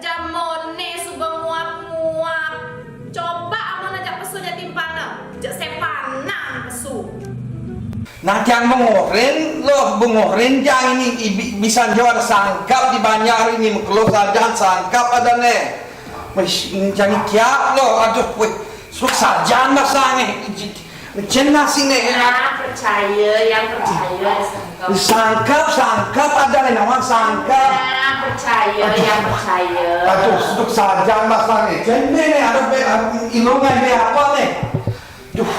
Jamone subang nguap-nguap. Coba aman ajak pesunya timpana. Jak sepana pesu. Nah jangan mengorin loh, mengorin jangan ini bisa jual sangkap di banyak ini kalau saja sangkap ada nih. Wis jangan kiap loh, aduh wih, suka saja masangnya. Jelas ini. Percaya, yang percaya sangkap ada nih nama sangkap. Percaya, yang percaya. Aduh, suka saja masangnya. Jadi nih ada ilungan nih apa nih? Duh.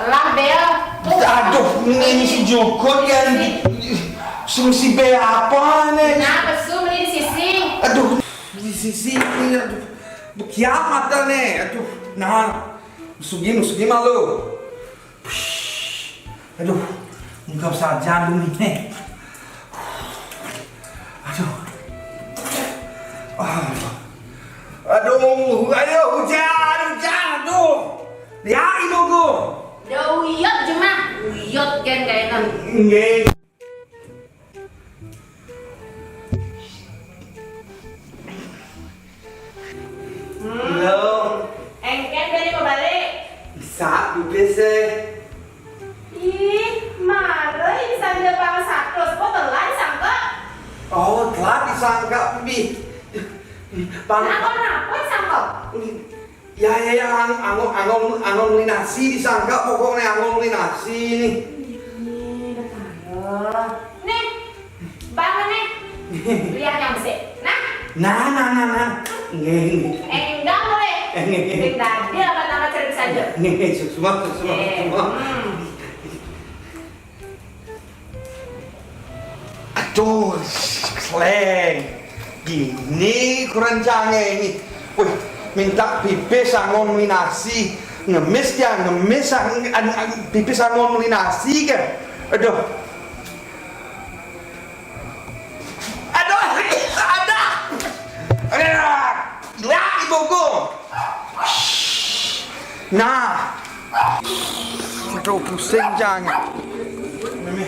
Lah Bel. Aduh, ini si Joko kan si B apa nih? Nah, pesu ini di sisi. Aduh, di sisi ini aduh. Kiamat dah nih. Aduh, nah. Musuh malu. Aduh, enggak saja dulu nih. Aduh. Aduh, ayo hujan, aduh. Ya, ibu gua. Udah uyot cuma uyot kan kayaknya. Nggih. Halo. Engken beli mau balik. Bisa, bisa. Ih, marah ini sambil pakai sakros. Kok telat sangka? Oh, telat disangka, Bi. Kenapa sangka? Ya, angon linasi disangka pokoknya angon linasi nih. Nih, bangun nih. Lihat yang besar. Nah. Nggih. Enggak boleh. Nggih. Tadi apa nama cerita saja. Nggih, semua. Aduh, sleng. Gini kerencangnya ini. Wih, minta pipis angon linasi. Ngemis pipis angon linasi kan. Aduh. Ya, ibuku. Nah. Aduh, pusing jangan. Mimi.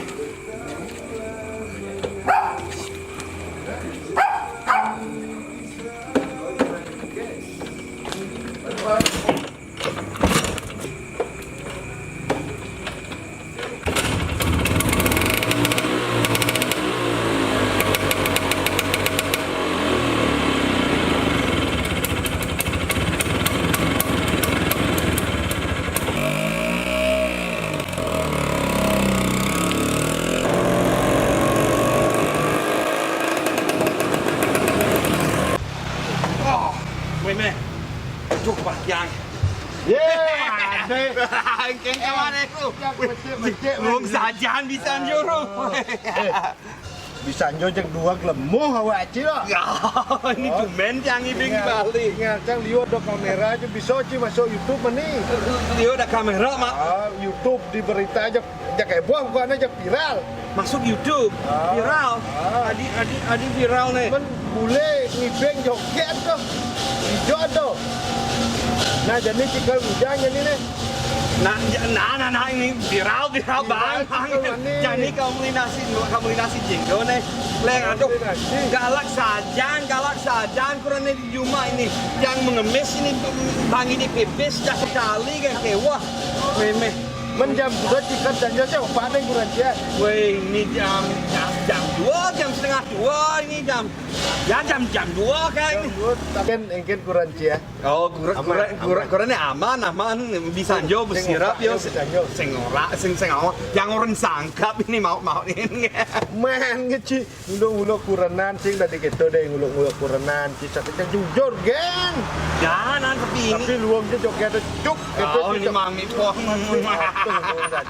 Mimi. Aduh, bagian. Engken kawan aku. Wong sajan bisa njuru. Bisa njojek dua gelemuh awak aci lah. Ya, ini cuman yang ibing balik. Ngacang lihat ada kamera aja bisa aja masuk YouTube nih. Dia ada kamera, Mak. YouTube di berita aja kayak buah bukan aja viral. Masuk YouTube, viral. Adi viral nih. Men bule ngibeng joget tuh. Hijau tuh. Nah jadi cikal hujannya nih. Nah ini viral bang. Jadi kamu linasi jenggo nih. Leng aduh, galak sajan kurang di rumah ini. Yang mengemis ini bang ini pipis dah sekali kan kewah. Memeh. Menjam sudah cikal janjanya apa nih kurang dia. Weh ini jam 2, jam setengah 2 ini jam 2 kan. Engken kurang dia. Oh, kurangnya aman bisa njo bersirap yo sing ora yang orang sangkap ini mau ini. Men ngeci nguluk kurenan sing tadi gitu deh nguluk kurenan cicak jujur gen. Jangan Tapi luang dia joget cuk gitu. Oh, ini mami poh.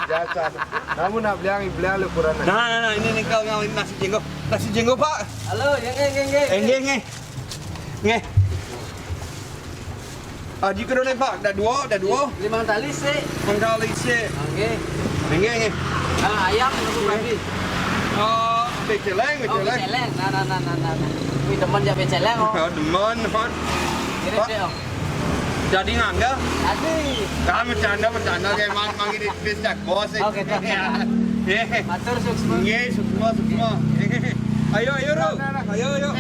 Jasa. Namun nak bilang lu kurenan. Nah, ini kau ngawin nasi jenggo Pak. Halo, Nge. Aji kedone Pak, dah dua. 5 tali sih. Mangkali sih. Oke. Nge. Ayam untuk babi. Oh, beceleng. Oh, beceleng. Nah. Wih, teman ya beceleng oh. Demen, Pak. Kirim deh oh. Jadi ngangga? Tadi. Kamu bercanda kayak manggil di bisdak bos. Oke, Pak. Matur sukses. Nggih, semua. Ayo, Ru. Ayo.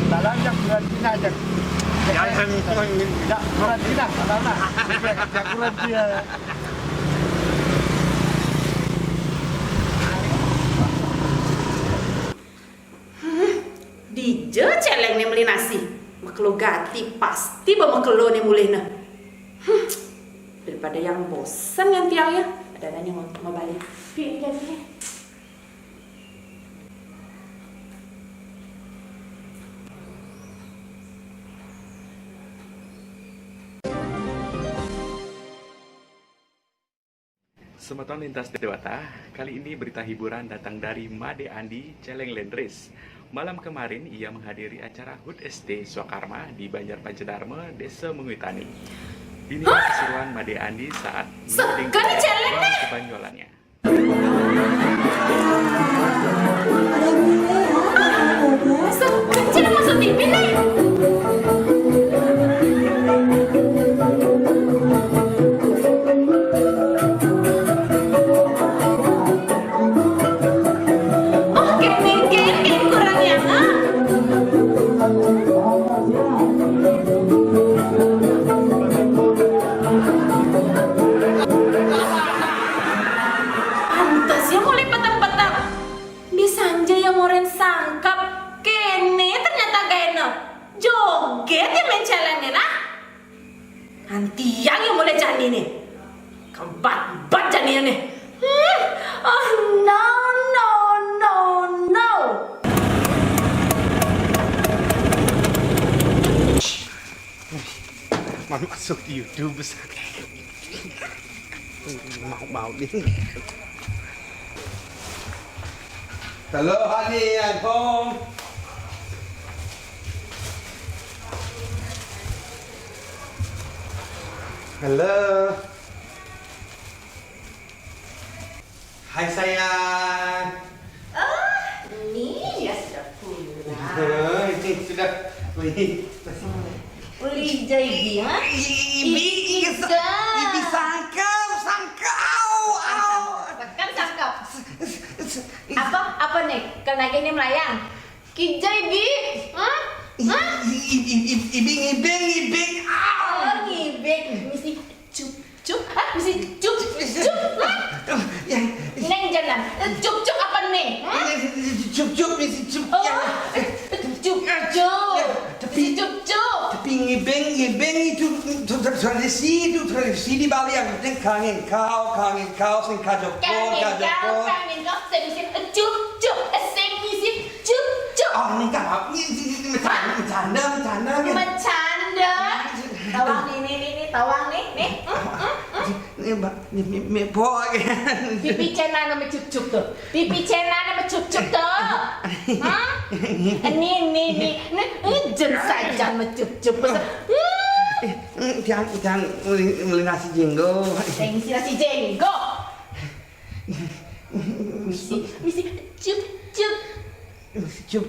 Dalam yang karantina aja. Jangan Ya, karantina, dalam. Karantina. Dije celeng nih beli nasi. Makelo gati pasti bawa makelo nih mulai nah. Daripada yang bosan yang tiangnya, ada nanya mau balik. Pilih. Semeton lintas dewata, kali ini berita hiburan datang dari Made Andi Celeng Lendris. Malam kemarin ia menghadiri acara HUT ST Swakarma di Banjarpancedarma, Desa Menguitani. Inilah keseruan Made Andi saat menuding kebanyolannya. Kecil masuk TV nih. Joget ya main challenge nah. Nanti yang mulai jadi nih. Kebat jadi nih. Oh no. masuk YouTube. Mau đi. Hello honey at home. Halo. Hai sayang. Ini ya sudah pulang. Ini sudah. Uli jadi ya? Ibi sangkap. Kan sangkap. Apa nih? Karena ini melayang. Kijai bi, Ngibing. Oh, ngibing. Mesti cup. Mesti cup. Ini yang jalan. Cup apa nih? Cup mesti cup. Tapi ngibing itu tradisi di Bali yang penting kangen kau sing kajok. Kangen kau. Saya mesti cup. Saya mesti cup. Oh ini kan bercanda. Tawang nih, tawang nih. Ini po kan. Pipi cena nama cup tuh. Hah? Nih. Jen saja nama cup. Jangan beli nasi jenggo. Nasi jenggo. Misi cup. Cup.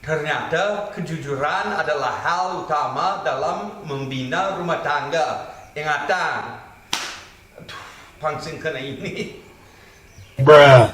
Ternyata kejujuran adalah hal utama dalam membina rumah tangga. Ingatan. Pangsing kena ini. Bruh.